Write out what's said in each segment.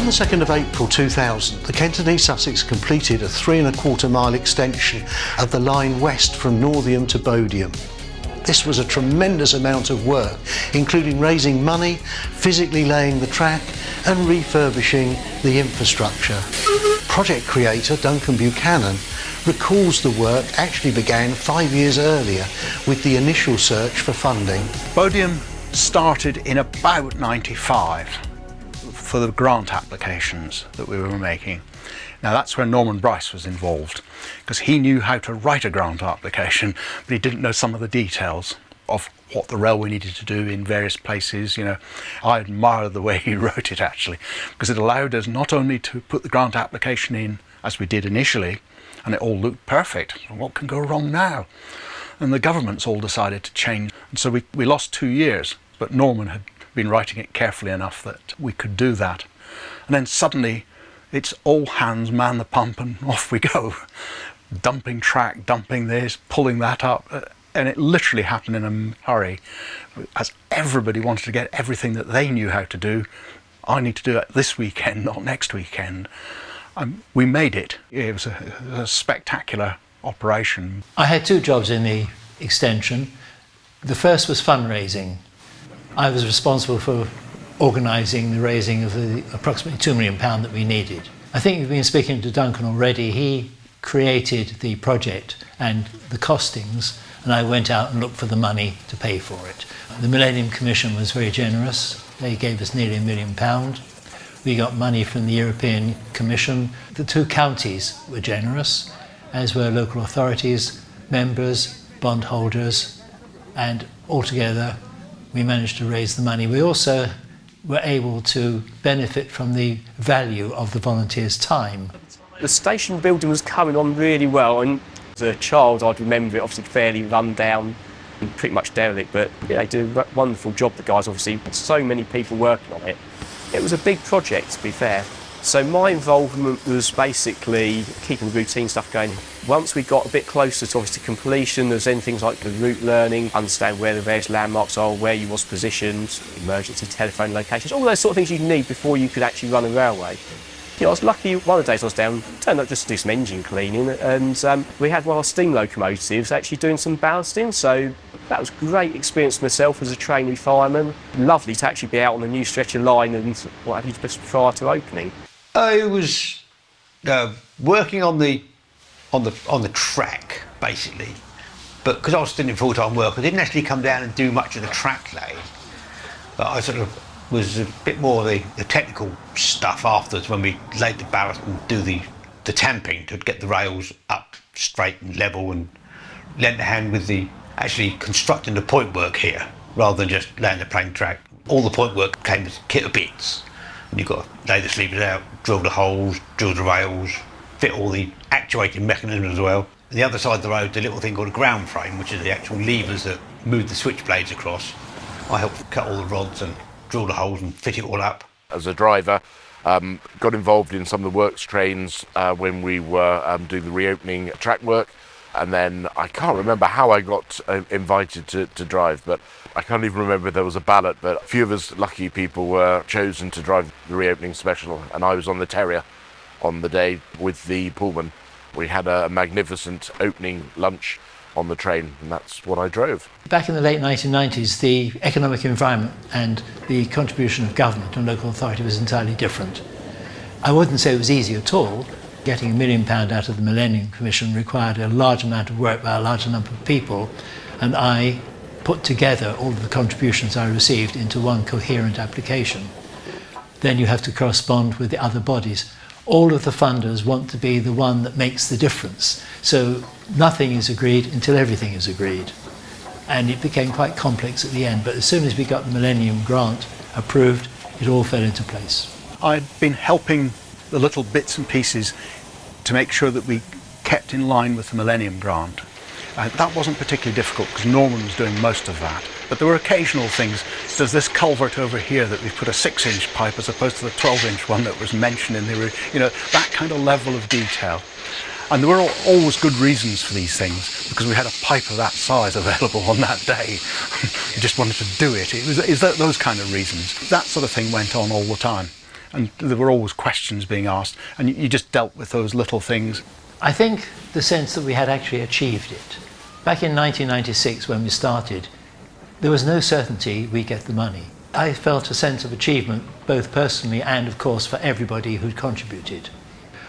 the 2nd of April 2000, the Kent East Sussex completed a 3¼ mile extension of the line west from Northiam to Bodiam. This was a tremendous amount of work, including raising money, physically laying the track and refurbishing the infrastructure. Project creator Duncan Buchanan recalls the work actually began 5 years earlier with the initial search for funding. Bodiam started in about 95 for the grant applications that we were making. Now that's where Norman Bryce was involved, because he knew how to write a grant application, but he didn't know some of the details of what the railway needed to do in various places. You know, I admire the way he wrote it actually, because it allowed us not only to put the grant application in as we did initially, and it all looked perfect. What can go wrong now? And the governments all decided to change. And so we lost 2 years, but Norman had been writing it carefully enough that we could do that. And then suddenly it's all hands man the pump and off we go. Dumping track, dumping this, pulling that up. And it literally happened in a hurry, as everybody wanted to get everything that they knew how to do. I need to do it this weekend, not next weekend. We made it. It was a spectacular operation. I had 2 jobs in the extension. The first was fundraising. I was responsible for organising the raising of the approximately £2 million that we needed. I think you've been speaking to Duncan already. He created the project and the costings, and I went out and looked for the money to pay for it. The Millennium Commission was very generous. They gave us nearly £1 million. We got money from the European Commission. The 2 counties were generous, as were local authorities, members, bondholders, and altogether we managed to raise the money. We also were able to benefit from the value of the volunteers' time. The station building was coming on really well, and as a child I'd remember it obviously fairly run down and pretty much derelict, but yeah, they did a wonderful job, the guys, obviously. So many people working on it. It was a big project, to be fair. So my involvement was basically keeping the routine stuff going. Once we got a bit closer to obviously completion, there's then things like the route learning, understand where the various landmarks are, where you was positioned, emergency telephone locations, all those sort of things you need before you could actually run a railway. You know, I was lucky, one of the days I was down, turned up just to do some engine cleaning, and we had one of our steam locomotives actually doing some ballasting, so that was a great experience for myself as a trainee fireman. Lovely to actually be out on a new stretch of line and what have you just prior to opening. I was working on the track basically, but because I was still in full-time work, I didn't actually come down and do much of the track laying. But I sort of was a bit more the technical stuff afterwards, when we laid the ballast and do the tamping to get the rails up straight and level, and lent a hand with the actually constructing the point work here rather than just laying the plain track. All the point work came as kit of bits. And you've got to lay the sleevers out, drill the holes, drill the rails, fit all the actuating mechanisms as well. On the other side of the road, the little thing called a ground frame, which is the actual levers that move the switch blades across. I helped cut all the rods and drill the holes and fit it all up. As a driver, got involved in some of the works trains when we were doing the reopening track work. And then I can't remember how I got invited to drive, but I can't even remember if there was a ballot, but a few of us lucky people were chosen to drive the reopening special, and I was on the Terrier on the day with the Pullman. We had a magnificent opening lunch on the train, and that's what I drove. Back in the late 1990s, the economic environment and the contribution of government and local authority was entirely different. I wouldn't say it was easy at all. Getting £1 million out of the Millennium Commission required a large amount of work by a large number of people, and I put together all of the contributions I received into one coherent application. Then you have to correspond with the other bodies. All of the funders want to be the one that makes the difference. So nothing is agreed until everything is agreed. And it became quite complex at the end, but as soon as we got the Millennium Grant approved, it all fell into place. I'd been helping the little bits and pieces to make sure that we kept in line with the Millennium Grant. That wasn't particularly difficult because Norman was doing most of that. But there were occasional things. There's this culvert over here that we've put a 6-inch pipe as opposed to the 12-inch one that was mentioned in the, you know, that kind of level of detail. And there were always good reasons for these things, because we had a pipe of that size available on that day. We just wanted to do it. It was those kind of reasons. That sort of thing went on all the time. And there were always questions being asked, and you just dealt with those little things. I think the sense that we had actually achieved it. Back in 1996, when we started, there was no certainty we'd get the money. I felt a sense of achievement, both personally and, of course, for everybody who'd contributed.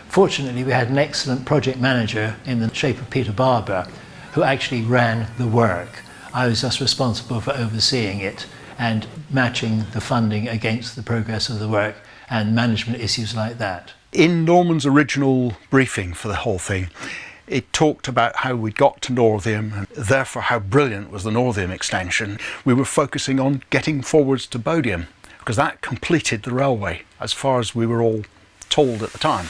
Fortunately, we had an excellent project manager in the shape of Peter Barber, who actually ran the work. I was just responsible for overseeing it and matching the funding against the progress of the work and management issues like that. In Norman's original briefing for the whole thing, it talked about how we got to Northiam and therefore how brilliant was the Northiam extension. We were focusing on getting forwards to Bodiam because that completed the railway as far as we were all told at the time.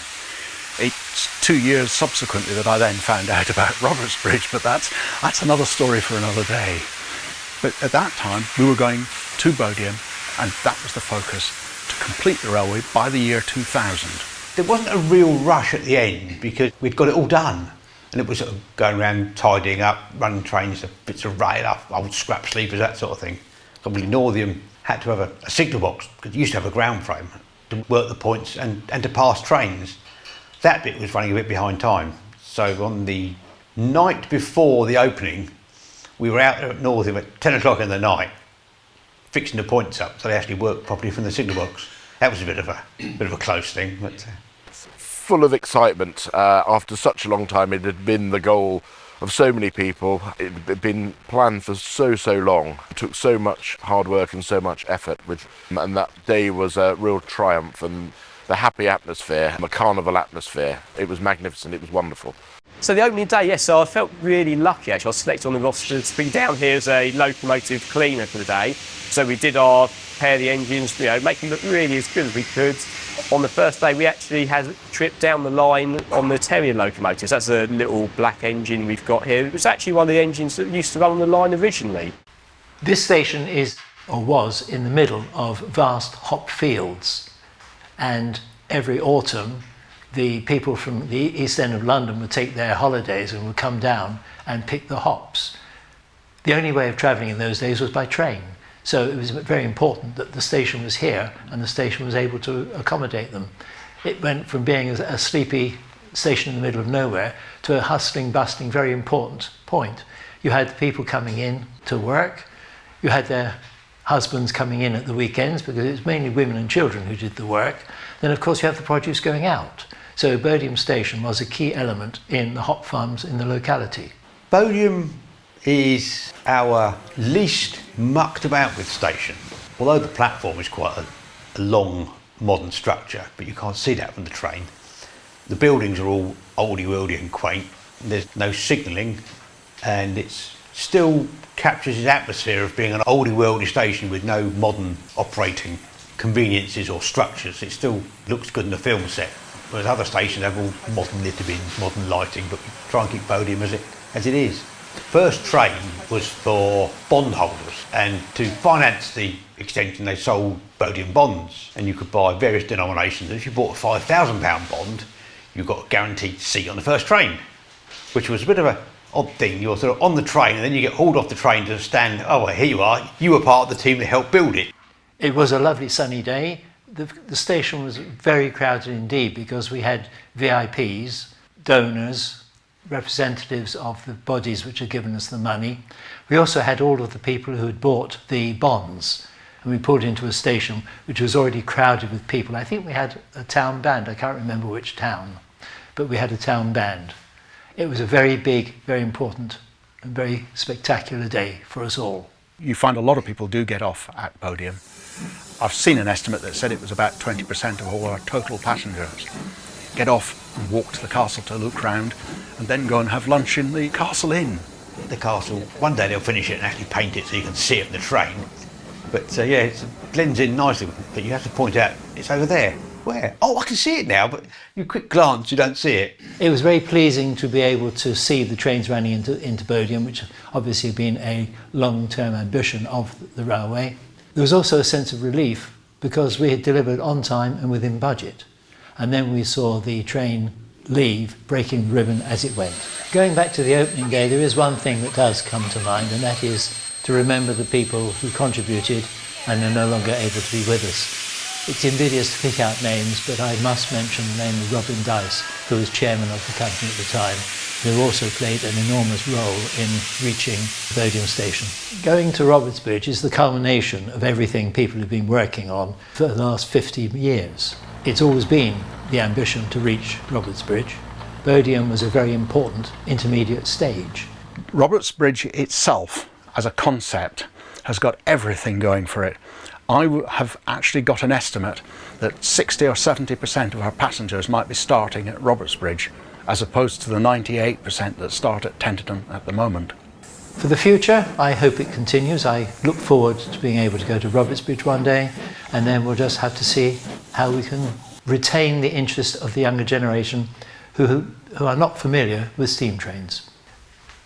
It's 2 years subsequently that I then found out about Roberts Bridge, but that's another story for another day. But at that time we were going to Bodiam, and that was the focus, to complete the railway by the year 2000. There wasn't a real rush at the end because we'd got it all done. And it was sort of going around tidying up, running trains, bits of rail up, old scrap sleepers, that sort of thing. Obviously Northiam had to have a signal box, because it used to have a ground frame, to work the points and to pass trains. That bit was running a bit behind time. So on the night before the opening, we were out there at Northiam at 10 o'clock in the night, fixing the points up so they actually worked properly from the signal box. That was a bit of a close thing. But, full of excitement. After such a long time, it had been the goal of so many people. It had been planned for so long. It took so much hard work and so much effort, and that day was a real triumph, and the happy atmosphere, the carnival atmosphere. It was magnificent, it was wonderful. So the opening day, yes, so I felt really lucky actually. I was selected on the roster to be down here as a locomotive cleaner for the day. So we did our repair the engines, make them look really as good as we could. On the first day we actually had a trip down the line on the Terrier locomotives. That's a little black engine we've got here. It was actually one of the engines that used to run on the line originally. This station is, or was, in the middle of vast hop fields, and every autumn the people from the East End of London would take their holidays and would come down and pick the hops. The only way of travelling in those days was by train, so it was very important that the station was here and the station was able to accommodate them. It went from being a sleepy station in the middle of nowhere to a hustling, bustling, very important point. You had the people coming in to work, you had their husbands coming in at the weekends because it's mainly women and children who did the work. Then of course you have the produce going out. So Bodiam Station was a key element in the hop farms in the locality. Bodiam is our least mucked about with station. Although the platform is quite a long modern structure, but you can't see that from the train. The buildings are all oldie-worldy and quaint. There's no signalling, and it still captures its atmosphere of being an oldie-worldy station with no modern operating conveniences or structures. It still looks good in the film set, whereas other stations have all modern litter bins, modern lighting, but we try and keep Bodiam as it is. The first train was for bondholders, and to finance the extension they sold Bodiam bonds, and you could buy various denominations. And if you bought a £5,000 bond, you got a guaranteed seat on the first train, which was a bit of an odd thing. You're sort of on the train and then you get hauled off the train to stand, oh well, here you are, you were part of the team that helped build it. It was a lovely sunny day. The station was very crowded indeed because we had VIPs, donors, representatives of the bodies which had given us the money. We also had all of the people who had bought the bonds, and we pulled into a station which was already crowded with people. I think we had a town band, I can't remember which town, but we had a town band. It was a very big, very important and very spectacular day for us all. You find a lot of people do get off at Bodiam. I've seen an estimate that said it was about 20% of all our total passengers get off and walk to the castle to look round and then go and have lunch in the Castle Inn. The castle, one day they'll finish it and actually paint it so you can see it in the train. But yeah, it blends in nicely, but you have to point out it's over there. Where? Oh, I can see it now, but you quick glance, you don't see it. It was very pleasing to be able to see the trains running into Bodiam, which obviously had been a long-term ambition of the railway. There was also a sense of relief because we had delivered on time and within budget. And then we saw the train leave, breaking the ribbon as it went. Going back to the opening day, there is one thing that does come to mind, and that is to remember the people who contributed and are no longer able to be with us. It's invidious to pick out names, but I must mention the name of Robin Dice, who was chairman of the company at the time, who also played an enormous role in reaching Bodiam station. Going to Robertsbridge is the culmination of everything people have been working on for the last 50 years. It's always been the ambition to reach Robertsbridge. Bodiam was a very important intermediate stage. Robertsbridge itself, as a concept, has got everything going for it. I have actually got an estimate that 60 or 70% of our passengers might be starting at Robertsbridge, as opposed to the 98% that start at Tenterden at the moment. For the future, I hope it continues. I look forward to being able to go to Robertsbridge one day, and then we'll just have to see how we can retain the interest of the younger generation who are not familiar with steam trains.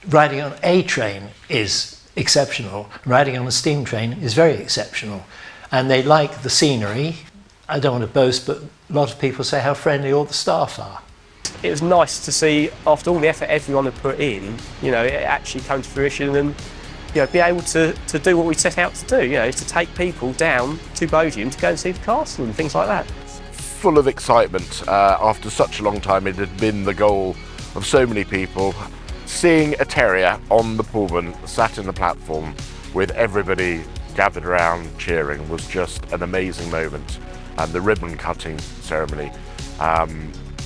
Riding on a train is exceptional. Riding on a steam train is very exceptional. And they like the scenery. I don't want to boast, but a lot of people say how friendly all the staff are. It was nice to see, after all the effort everyone had put in, you know, it actually come to fruition and, you know, be able to do what we set out to do, you know, to take people down to Bodiam to go and see the castle and things like that. Full of excitement. After such a long time, it had been the goal of so many people. Seeing a terrier on the Pullman sat in the platform with everybody gathered around cheering was just an amazing moment, and the ribbon cutting ceremony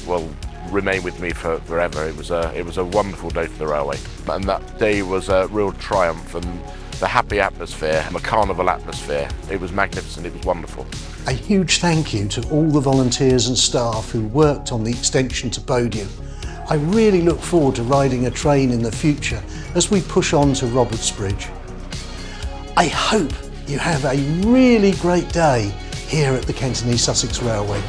will remain with me forever. It was a wonderful day for the railway, and that day was a real triumph, and the happy atmosphere, the carnival atmosphere, it was magnificent, it was wonderful. A huge thank you to all the volunteers and staff who worked on the extension to Bodiam. I really look forward to riding a train in the future as we push on to Robertsbridge. I hope you have a really great day here at the Kent and East Sussex Railway.